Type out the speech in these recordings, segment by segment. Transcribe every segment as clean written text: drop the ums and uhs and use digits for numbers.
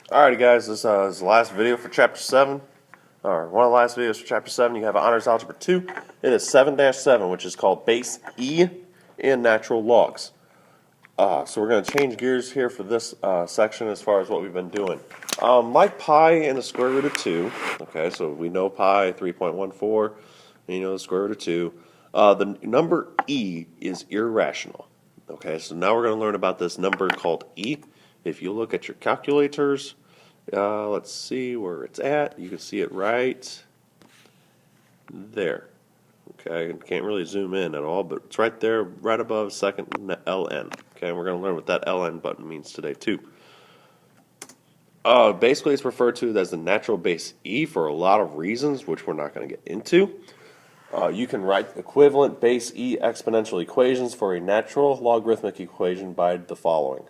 Alrighty guys, this is the last video for Chapter 7, or one of the last videos for Chapter 7. You have Honors Algebra 2. It is 7-7, which is called Base E in Natural Logs. So we're going to change gears here for this section as far as what we've been doing. Like pi and the square root of 2, okay, so we know pi, 3.14, and you know the square root of 2. The number E is irrational. Okay, so now we're going to learn about this number called E. If you look at your calculators, let's see where it's at. You can see it right there. Okay, can't really zoom in at all, but it's right there, right above second ln. Okay, and we're going to learn what that ln button means today too. Basically, it's referred to as the natural base E for a lot of reasons, which we're not going to get into. You can write equivalent base E exponential equations for a natural logarithmic equation by the following.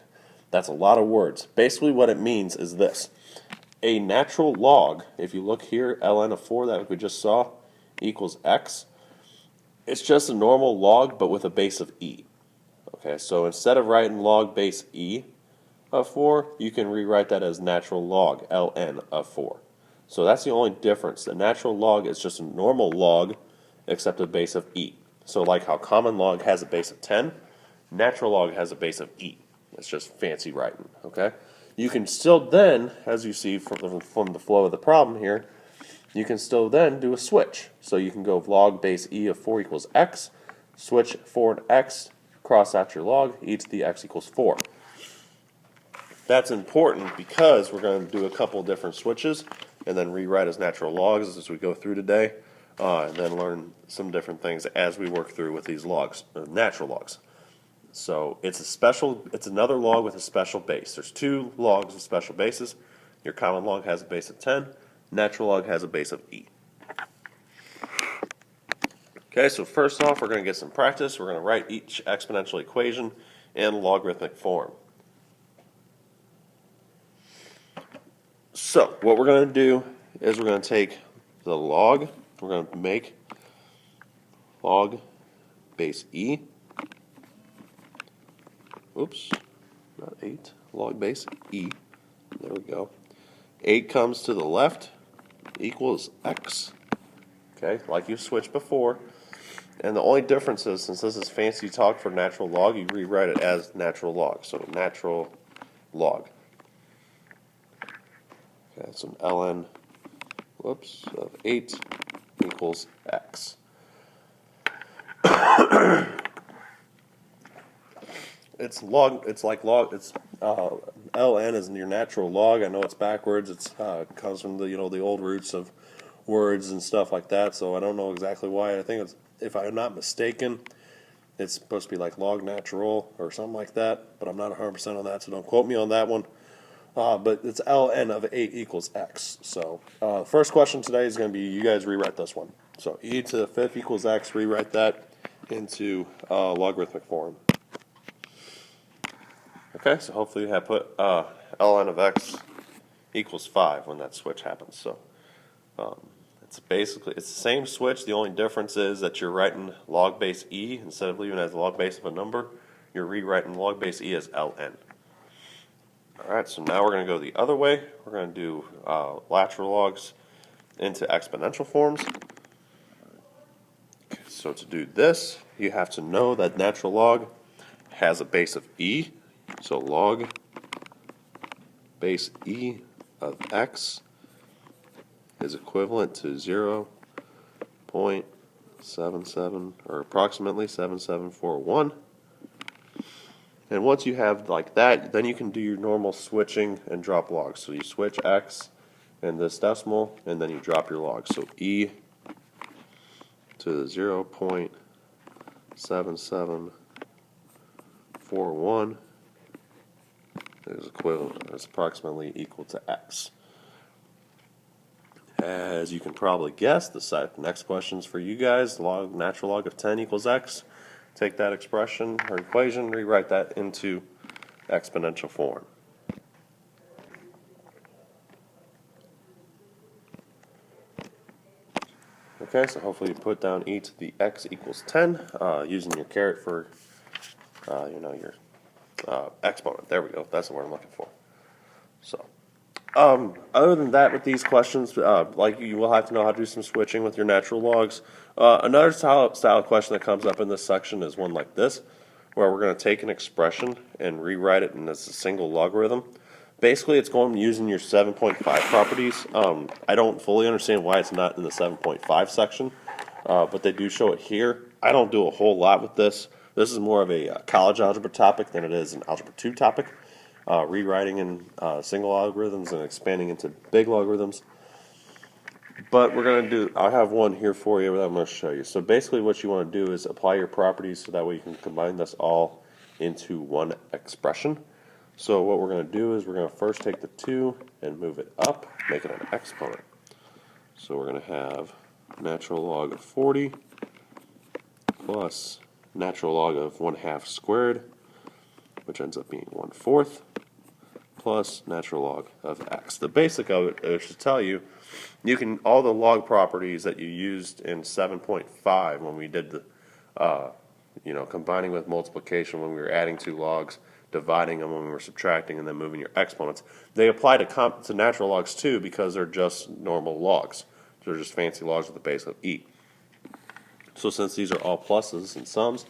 That's a lot of words. Basically what it means is this. A natural log, if you look here, ln of 4 that we just saw, equals x. It's just a normal log but with a base of e. Okay, so instead of writing log base e of 4, you can rewrite that as natural log, ln of 4. So that's the only difference. The natural log is just a normal log except a base of e. So like how common log has a base of 10, natural log has a base of e. It's just fancy writing, okay? You can still then, as you see from the flow of the problem here, you can still then do a switch. So you can go log base e of 4 equals x, switch 4 and x, cross out your log, e to the x equals 4. That's important because we're going to do a couple different switches and then rewrite as natural logs as we go through today, and then learn some different things as we work through with these logs, natural logs. So it's another log with a special base. There's two logs with special bases. Your common log has a base of 10. Natural log has a base of e. Okay, so first off, we're going to get some practice. We're going to write each exponential equation in logarithmic form. So what we're going to do is we're going to take the log. We're going to make log base e. Oops, not 8, log base e. There we go. 8 comes to the left, equals x. Okay, like you switched before. And the only difference is, since this is fancy talk for natural log, you rewrite it as natural log. So natural log. Okay, so ln, of 8 equals x. It's ln is your natural log. I know it's backwards. It comes from the old roots of words and stuff like that. So I don't know exactly why. I think it's, if I'm not mistaken, it's supposed to be like log natural or something like that. But I'm not 100% on that, so don't quote me on that one. But it's ln of 8 equals x. So first question today is going to be, you guys rewrite this one. So e to the 5th equals x. Rewrite that into logarithmic form. Okay, so hopefully you have put ln of x equals 5 when that switch happens. So it's the same switch. The only difference is that you're writing log base e instead of leaving it as log base of a number. You're rewriting log base e as ln. All right, so now we're going to go the other way. We're going to do lateral logs into exponential forms. Okay, so to do this, you have to know that natural log has a base of e. So log base e of x is equivalent to 0.77 or approximately 7741. And once you have like that, then you can do your normal switching and drop logs. So you switch x and this decimal, and then you drop your log. So e to the 0.7741 is approximately equal to x. As you can probably guess, the next question is for you guys. Natural log of 10 equals x. Take that expression or equation, rewrite that into exponential form. Okay, so hopefully you put down e to the x equals 10, using your caret for your exponent. There we go. That's the word I'm looking for. So Other than that, with these questions, like you will have to know how to do some switching with your natural logs. Another style question that comes up in this section is one like this, where we're going to take an expression and rewrite it in as a single logarithm. Basically, it's going using your 7.5 properties. I don't fully understand why it's not in the 7.5 section, but they do show it here. I don't do a whole lot with this. This is more of a college algebra topic than it is an algebra 2 topic. Rewriting in single logarithms and expanding into big logarithms. But we're going to do, I have one here for you that I'm going to show you. So basically what you want to do is apply your properties so that way you can combine this all into one expression. So what we're going to do is we're going to first take the 2 and move it up, make it an exponent. So we're going to have natural log of 40 plus natural log of 1/2 squared, which ends up being 1/4, plus natural log of x. The basic of it is to tell you, you can, all the log properties that you used in 7.5 when we did the, combining with multiplication when we were adding two logs, dividing them when we were subtracting, and then moving your exponents, they apply to natural logs too because they're just normal logs. They're just fancy logs with the base of e. So since these are all pluses and sums,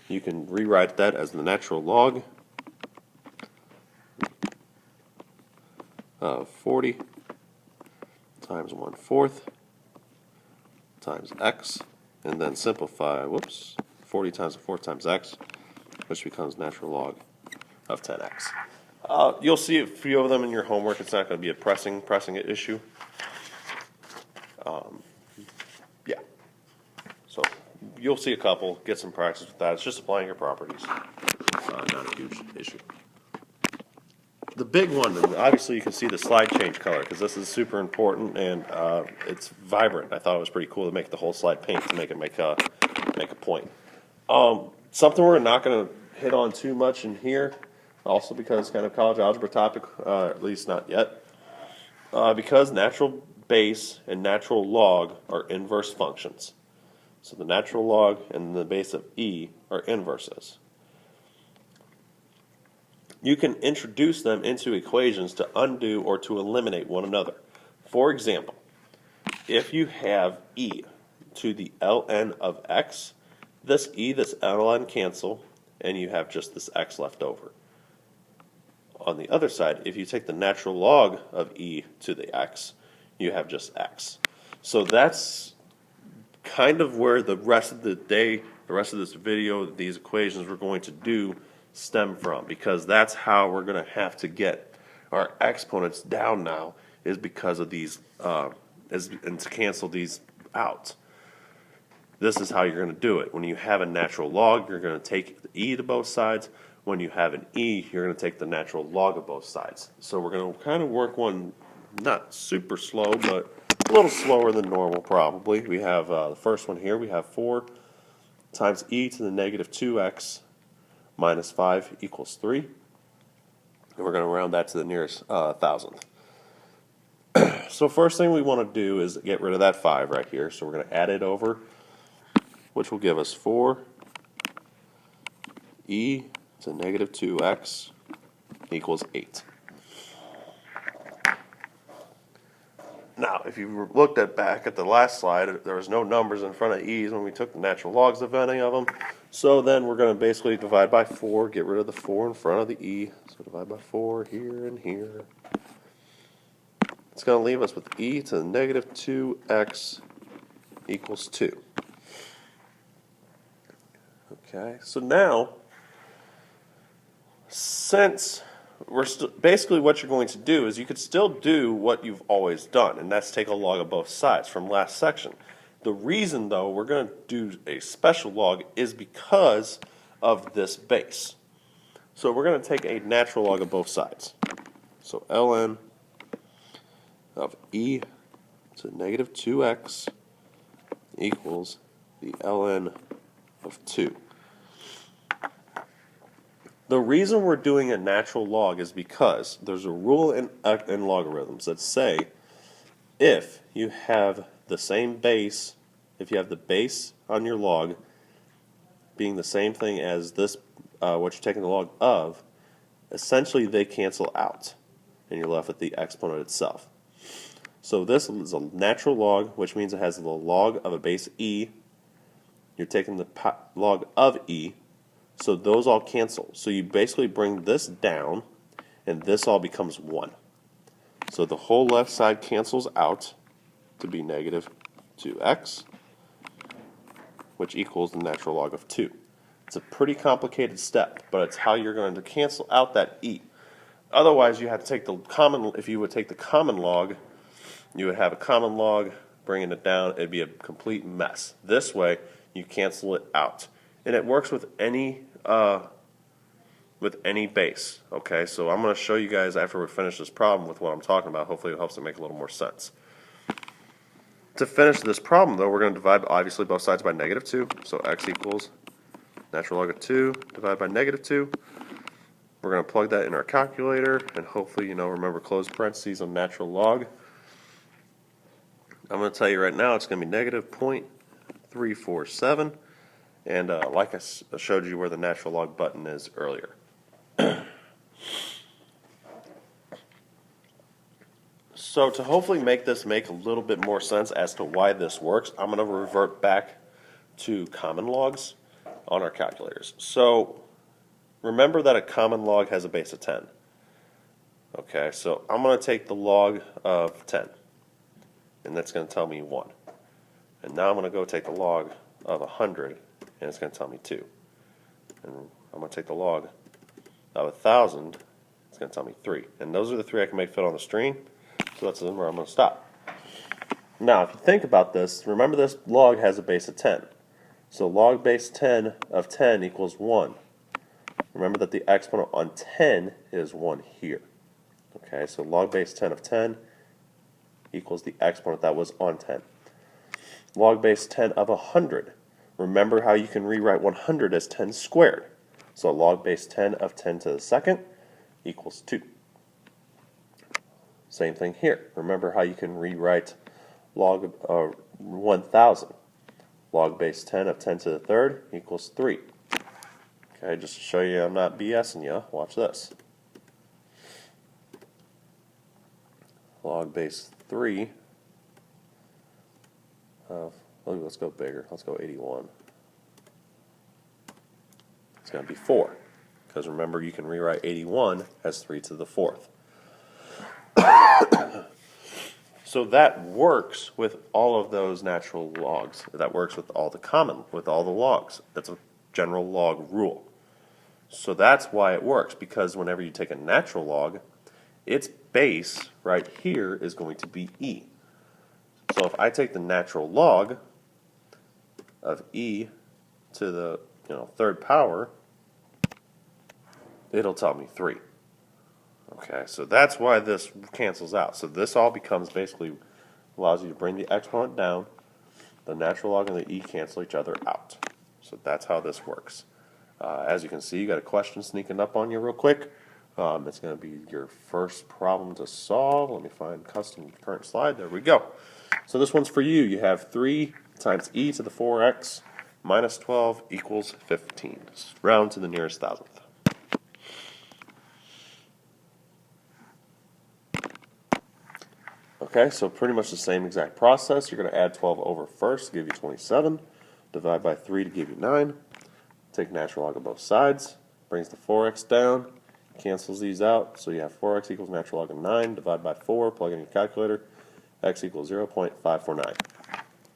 you can rewrite that as the natural log of 40 times 1/4 times x, and then simplify, 40 times 4 times x, which becomes natural log of 10x. You'll see a few of them in your homework. It's not going to be a pressing issue. Yeah. So you'll see a couple. Get some practice with that. It's just applying your properties. Not a huge issue. The big one, and obviously you can see the slide change color because this is super important and it's vibrant. I thought it was pretty cool to make the whole slide pink to make it make a point. Something we're not going to hit on too much in here, also because it's kind of college algebra topic, at least not yet, because natural base and natural log are inverse functions. So the natural log and the base of e are inverses. You can introduce them into equations to undo or to eliminate one another. For example, if you have e to the ln of x, this e, this ln cancel, and you have just this x left over. On the other side, if you take the natural log of e to the x, you have just x. So that's kind of where the rest of the day, the rest of this video, these equations we're going to do stem from, because that's how we're going to have to get our exponents down now, is because of these, and to cancel these out. This is how you're going to do it. When you have a natural log, you're going to take the e to both sides. When you have an e, you're going to take the natural log of both sides. So we're going to kind of work one, not super slow, but a little slower than normal probably. We have the first one here. We have 4 times e to the negative 2x minus 5 equals 3. And we're going to round that to the nearest thousandth. So first thing we want to do is get rid of that 5 right here. So we're going to add it over, which will give us 4 e to negative 2x equals 8. Now, if you looked back at the last slide, there was no numbers in front of e's when we took the natural logs of any of them. So then we're going to basically divide by 4, get rid of the 4 in front of the e. So divide by 4 here and here. It's going to leave us with e to the negative 2x equals 2. Okay, so now, since we're basically what you're going to do is you could still do what you've always done, and that's take a log of both sides from last section. The reason, though, we're going to do a special log is because of this base. So we're going to take a natural log of both sides. So ln of e to negative 2x equals the ln of 2. The reason we're doing a natural log is because there's a rule in logarithms that say if you have the same base, if you have the base on your log being the same thing as this, what you're taking the log of, essentially they cancel out. and you're left with the exponent itself. So this is a natural log, which means it has the log of a base e. You're taking the log of e, so those all cancel. So you basically bring this down, and this all becomes 1. So the whole left side cancels out to be negative 2x, which equals the natural log of 2. It's a pretty complicated step, but it's how you're going to cancel out that e. Otherwise, you have to take the common, if you would take the common log, you would have a common log, bringing it down, it'd be a complete mess. This way, you cancel it out. And it works with any base. Okay, so I'm going to show you guys after we finish this problem with what I'm talking about. Hopefully it helps it make a little more sense. To finish this problem, though, we're going to divide, obviously, both sides by negative 2. So x equals natural log of 2 divided by negative 2. We're going to plug that in our calculator, and hopefully, remember close parentheses on natural log. I'm going to tell you right now it's going to be negative 0.347, and like I showed you where the natural log button is earlier. So to hopefully make this make a little bit more sense as to why this works, I'm going to revert back to common logs on our calculators. So remember that a common log has a base of 10. Okay, so I'm going to take the log of 10, and that's going to tell me 1. And now I'm going to go take the log of 100, and it's going to tell me 2. And I'm going to take the log of 1,000, it's going to tell me 3. And those are the 3 I can make fit on the screen, so that's where I'm going to stop. Now, if you think about this, remember this log has a base of 10. So log base 10 of 10 equals 1. Remember that the exponent on 10 is 1 here. Okay, so log base 10 of 10 equals the exponent that was on 10. Log base 10 of 100. Remember how you can rewrite 100 as 10 squared. So log base 10 of 10 to the second equals 2. Same thing here. Remember how you can rewrite log 1,000. Log base 10 of 10 to the third equals 3. Okay, just to show you I'm not BSing you, watch this. Log base 3 of, let's go bigger, let's go 81. It's going to be 4, because remember you can rewrite 81 as 3 to the 4th. So that works with all of those natural logs. That works with all the logs. That's a general log rule. So that's why it works, because whenever you take a natural log, its base right here is going to be e. So if I take the natural log of e to the third power, it'll tell me 3. Okay, so that's why this cancels out. So this all becomes basically allows you to bring the exponent down, the natural log and the e cancel each other out. So that's how this works. As you can see, you got a question sneaking up on you real quick. It's going to be your first problem to solve. Let me find custom current slide. There we go. So this one's for you. You have 3 times e to the 4x minus 12 equals 15. Just round to the nearest thousandth. Okay, so pretty much the same exact process. You're going to add 12 over first to give you 27. Divide by 3 to give you 9. Take natural log of both sides. Brings the 4x down. Cancels these out. So you have 4x equals natural log of 9. Divide by 4. Plug in your calculator. X equals 0.549.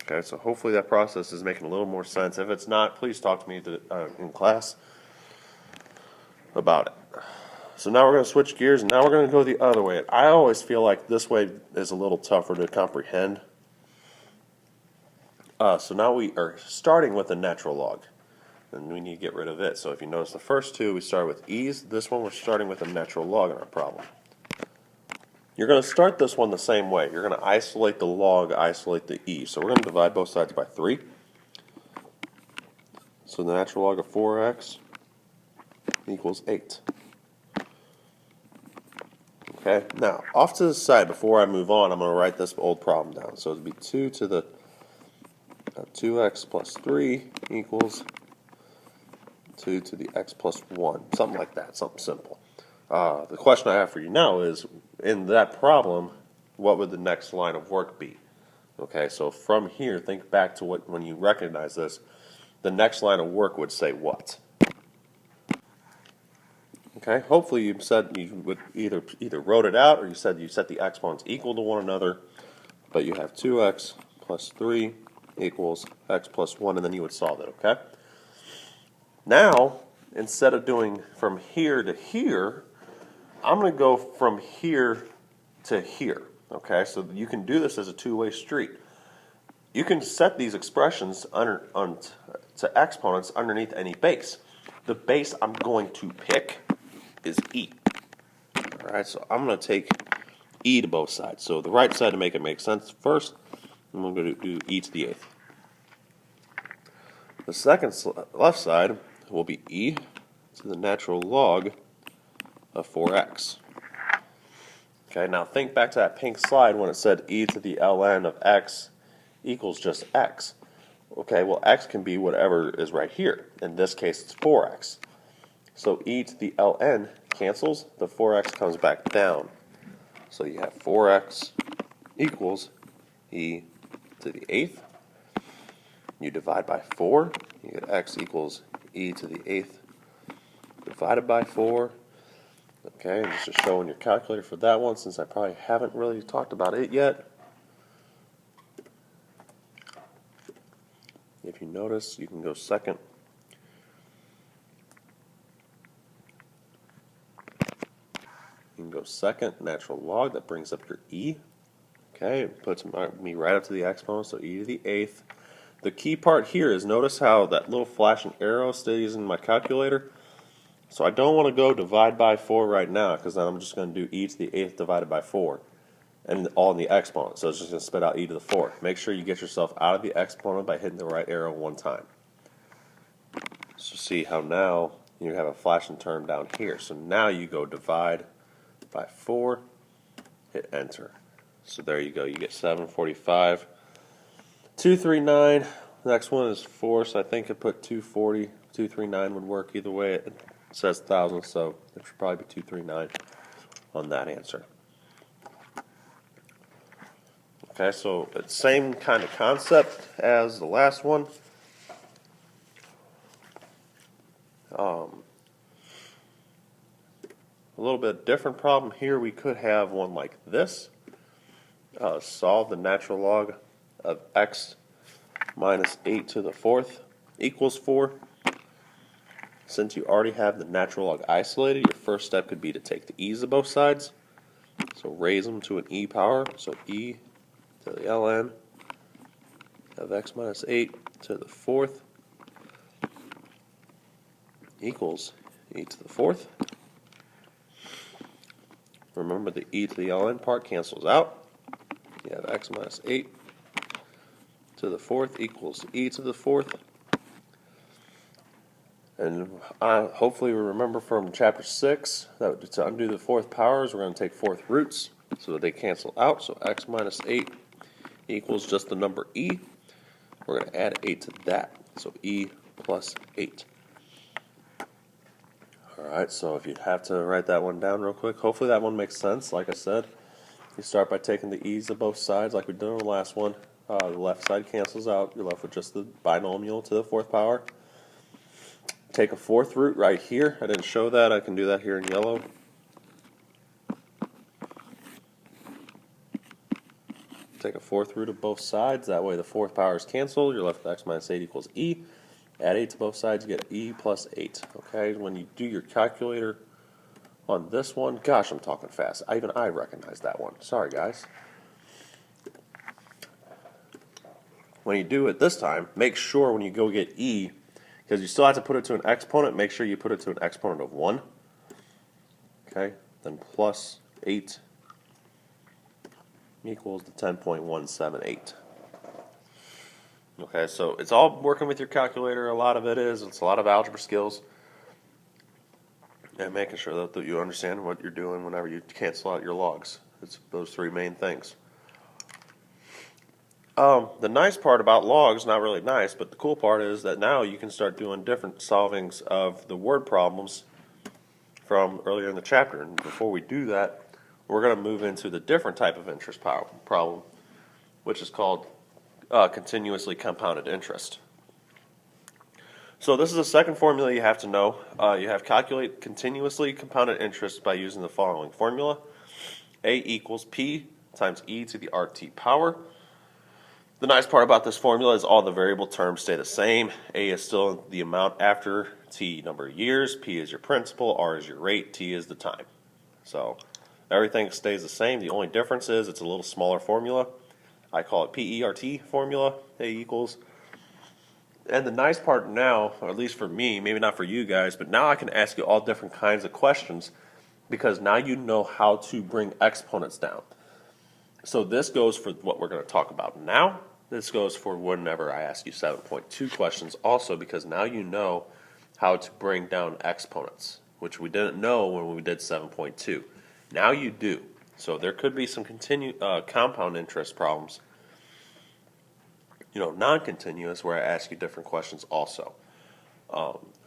Okay, so hopefully that process is making a little more sense. If it's not, please talk to me in class about it. So now we're going to switch gears, and now we're going to go the other way. I always feel like this way is a little tougher to comprehend. So now we are starting with a natural log, and we need to get rid of it. So if you notice the first two, we started with e's. This one, we're starting with a natural log in our problem. You're going to start this one the same way. You're going to isolate the log, isolate the e. So we're going to divide both sides by 3. So the natural log of 4x equals 8. Okay, now, off to the side, before I move on, I'm going to write this old problem down. So it would be 2 to the 2x plus 3 equals 2 to the x plus 1. Something like that, something simple. The question I have for you now is, in that problem, what would the next line of work be? Okay, so from here, think back to when you recognize this, the next line of work would say what? Okay, hopefully you said you would either wrote it out or you said you set the exponents equal to one another, but you have 2x plus 3 equals x plus 1, and then you would solve it, okay? Now, instead of doing from here to here, I'm going to go from here to here, okay? So you can do this as a two-way street. You can set these expressions to exponents underneath any base. The base I'm going to pick is e. All right, so I'm going to take e to both sides. So the right side, to make it make sense, first I'm going to do e to the 8th. The second left side will be e to the natural log of 4x. Okay, now think back to that pink slide when it said e to the ln of x equals just x. Okay, well x can be whatever is right here. In this case it's 4x. So e to the ln cancels, the 4x comes back down. So you have 4x equals e to the 8th. You divide by 4, you get x equals e to the 8th divided by 4. Okay, and just showing your calculator for that one, since I probably haven't really talked about it yet. If you notice, you can go second. You can go second, natural log, that brings up your e. Okay, it puts me right up to the exponent, so e to the 8th. The key part here is, notice how that little flashing arrow stays in my calculator. So I don't want to go divide by 4 right now, because then I'm just going to do e to the 8th divided by 4, and all in the exponent. So it's just going to spit out e to the 4th. Make sure you get yourself out of the exponent by hitting the right arrow one time. So see how now you have a flashing term down here. So now you go divide by 4, hit enter. So there you go. You get 745. 239. The next one is 4, so I think I put 240. 239 would work either way. It says 1,000, so it should probably be 239 on that answer. Okay, so it's same kind of concept as the last one. A little bit different problem here. We could have one like this. Solve the natural log of x minus 8 to the 4th equals 4. Since you already have the natural log isolated, your first step could be to take the e's of both sides. So raise them to an e power. So e to the ln of x minus 8 to the 4th equals e to the 4th. Remember, the e to the ln part cancels out. You have x minus 8 to the 4th equals e to the 4th. And hopefully we remember from chapter 6 that to undo the 4th powers, we're going to take 4th roots so that they cancel out. So x minus 8 equals just the number e. We're going to add 8 to that. So e plus 8. Alright, so if you have to write that one down real quick, hopefully that one makes sense. Like I said, you start by taking the e's of both sides like we did on the last one. The left side cancels out. You're left with just the binomial to the 4th power. Take a 4th root right here. I didn't show that. I can do that here in yellow. Take a 4th root of both sides. That way the 4th power is canceled. You're left with x minus 8 equals e. Add 8 to both sides, you get e plus 8. Okay, when you do your calculator on this one, gosh, I'm talking fast. Even I recognize that one. Sorry, guys. When you do it this time, make sure when you go get e, because you still have to put it to an exponent, make sure you put it to an exponent of 1. Okay, then plus 8 equals to 10.178. Okay, so it's all working with your calculator. A lot of it is. It's a lot of algebra skills. And making sure that you understand what you're doing whenever you cancel out your logs. It's those 3 main things. The nice part about logs, not really nice, but the cool part is that now you can start doing different solvings of the word problems from earlier in the chapter. And before we do that, we're going to move into the different type of interest problem, which is called continuously compounded interest. So this is the second formula you have to know. You have calculate continuously compounded interest by using the following formula. A equals P times e to the RT power. The nice part about this formula is all the variable terms stay the same. A is still the amount after T number of years, P is your principal, R is your rate, T is the time. So everything stays the same. The only difference is it's a little smaller formula. I call it PERT formula, A equals. And the nice part now, or at least for me, maybe not for you guys, but now I can ask you all different kinds of questions because now you know how to bring exponents down. So this goes for what we're going to talk about now. This goes for whenever I ask you 7.2 questions also, because now you know how to bring down exponents, which we didn't know when we did 7.2. Now you do. So there could be some compound interest problems, non-continuous, where I ask you different questions also.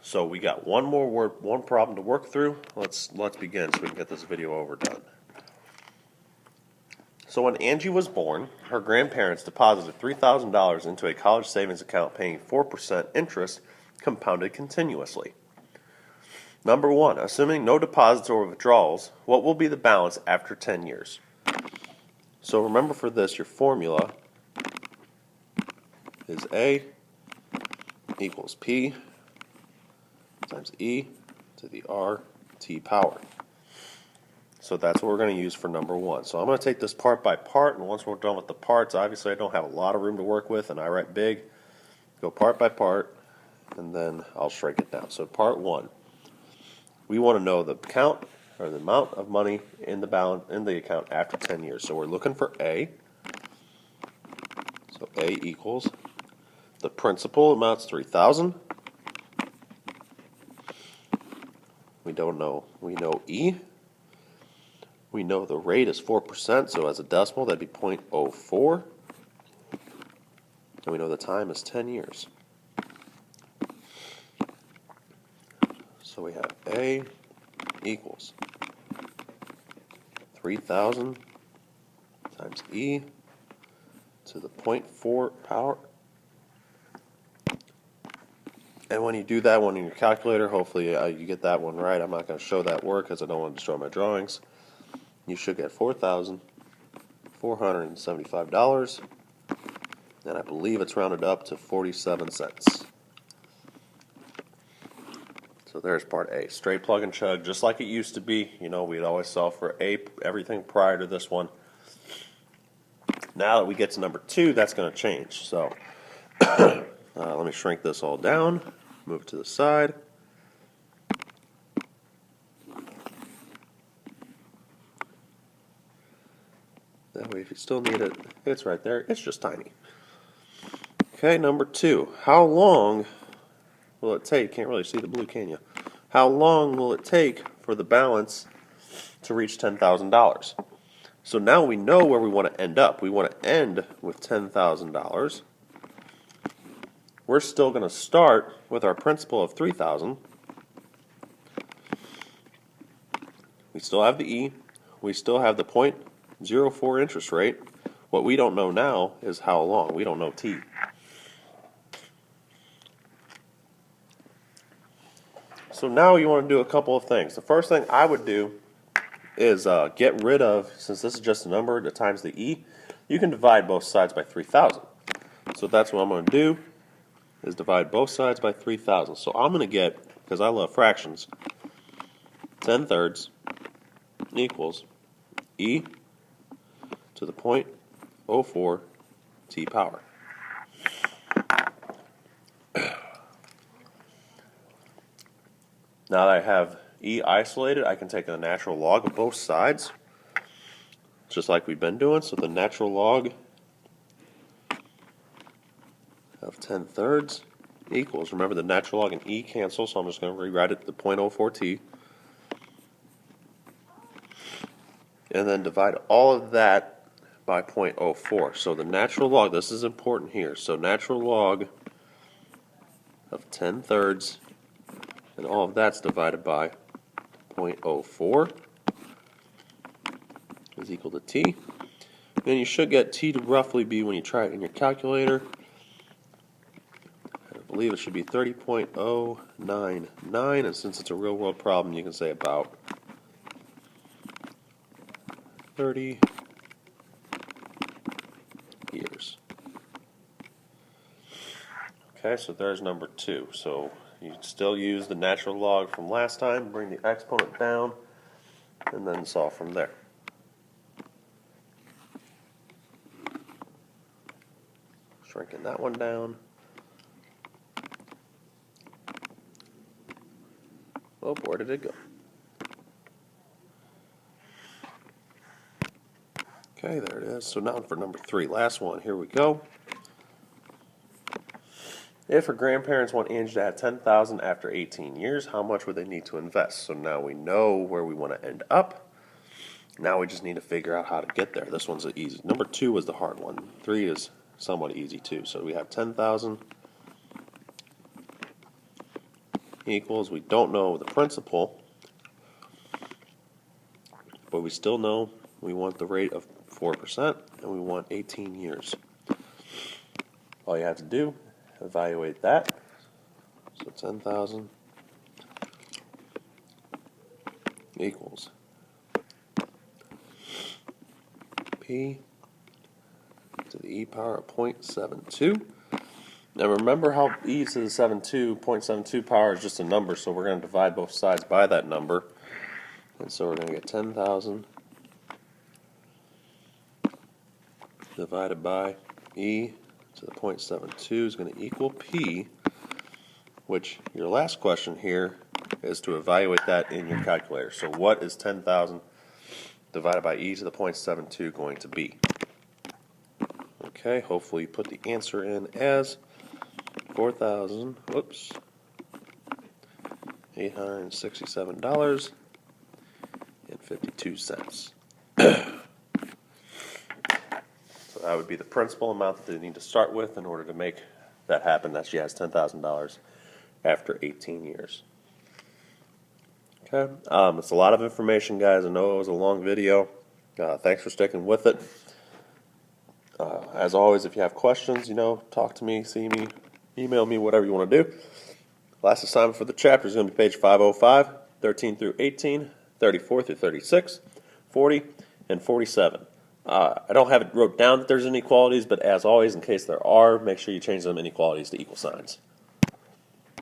So we got one problem to work through. Let's begin so we can get this video overdone. So when Angie was born, her grandparents deposited $3,000 into a college savings account paying 4% interest compounded continuously. Number 1, assuming no deposits or withdrawals, what will be the balance after 10 years? So remember for this, your formula is A equals P times E to the RT power. So that's what we're going to use for number 1. So I'm going to take this part by part, and once we're done with the parts, obviously I don't have a lot of room to work with, and I write big. Go part by part, and then I'll shrink it down. So part 1, we want to know the count or the amount of money in the account after 10 years. So we're looking for A. So A equals the principal amount's $3,000. We don't know. We know E. We know the rate is 4%, so as a decimal that'd be 0.04. And we know the time is 10 years. So we have A equals 3,000 times E to the 0.4 power. And when you do that one in your calculator, hopefully you get that one right. I'm not going to show that work because I don't want to destroy my drawings. You should get $4,475, and I believe it's rounded up to 47 cents. So there's part A. Straight plug and chug, just like it used to be. We'd always solve for everything prior to this one. Now that we get to number 2, that's going to change. So let me shrink this all down, move it to the side. That way, if you still need it, it's right there. It's just tiny. Okay, number 2. How long will it take? Can't really see the blue, can you? How long will it take for the balance to reach $10,000? So now we know where we want to end up. We want to end with $10,000. We're still going to start with our principal of $3,000. We still have the E. We still have the 0.04 interest rate. What we don't know now is how long. We don't know T. So now you want to do a couple of things. The first thing I would do is get rid of, since this is just a number that times the E, you can divide both sides by 3,000. So that's what I'm going to do, is divide both sides by 3,000. So I'm going to get, because I love fractions, 10/3 equals E to the 0.04 T power. Now that I have E isolated, I can take the natural log of both sides, just like we've been doing. So the natural log of 10/3 equals, remember the natural log and E cancel, so I'm just going to rewrite it to 0.04 T. And then divide all of that by 0.04. So the natural log, this is important here, so natural log of 10/3, and all of that's divided by 0.04 is equal to t. Then you should get t to roughly be, when you try it in your calculator, I believe it should be 30.099, and since it's a real world problem, you can say about 30 years. Okay, so there's number 2. So you still use the natural log from last time, bring the exponent down, and then solve from there. Shrinking that one down. Oh, where did it go? Okay, there it is. So now for number 3, last one. Here we go. If her grandparents want Angie to have $10,000 after 18 years, how much would they need to invest? So now we know where we want to end up. Now we just need to figure out how to get there. This one's easy. Number 2 was the hard one. 3 is somewhat easy too. So we have 10,000 equals, we don't know the principal, but we still know we want the rate of 4% and we want 18 years. All you have to do, evaluate that. So 10,000 equals P to the e power of 0.72. Now remember how e to the 0.72 power is just a number, so we're going to divide both sides by that number. And so we're going to get 10,000 divided by e to the 0.72 is going to equal P, which your last question here is to evaluate that in your calculator. So what is 10,000 divided by e to the 0.72 going to be? Okay, hopefully you put the answer in as $4,867.52. So that would be the principal amount that they need to start with in order to make that happen, that she has $10,000 after 18 years. Okay, it's a lot of information, guys. I know it was a long video. Thanks for sticking with it. As always, if you have questions, talk to me, see me, email me, whatever you want to do. Last assignment for the chapter is going to be page 505, 13 through 18, 34 through 36, 40, and 47. I don't have it wrote down that there's inequalities, but as always, in case there are, make sure you change them inequalities to equal signs.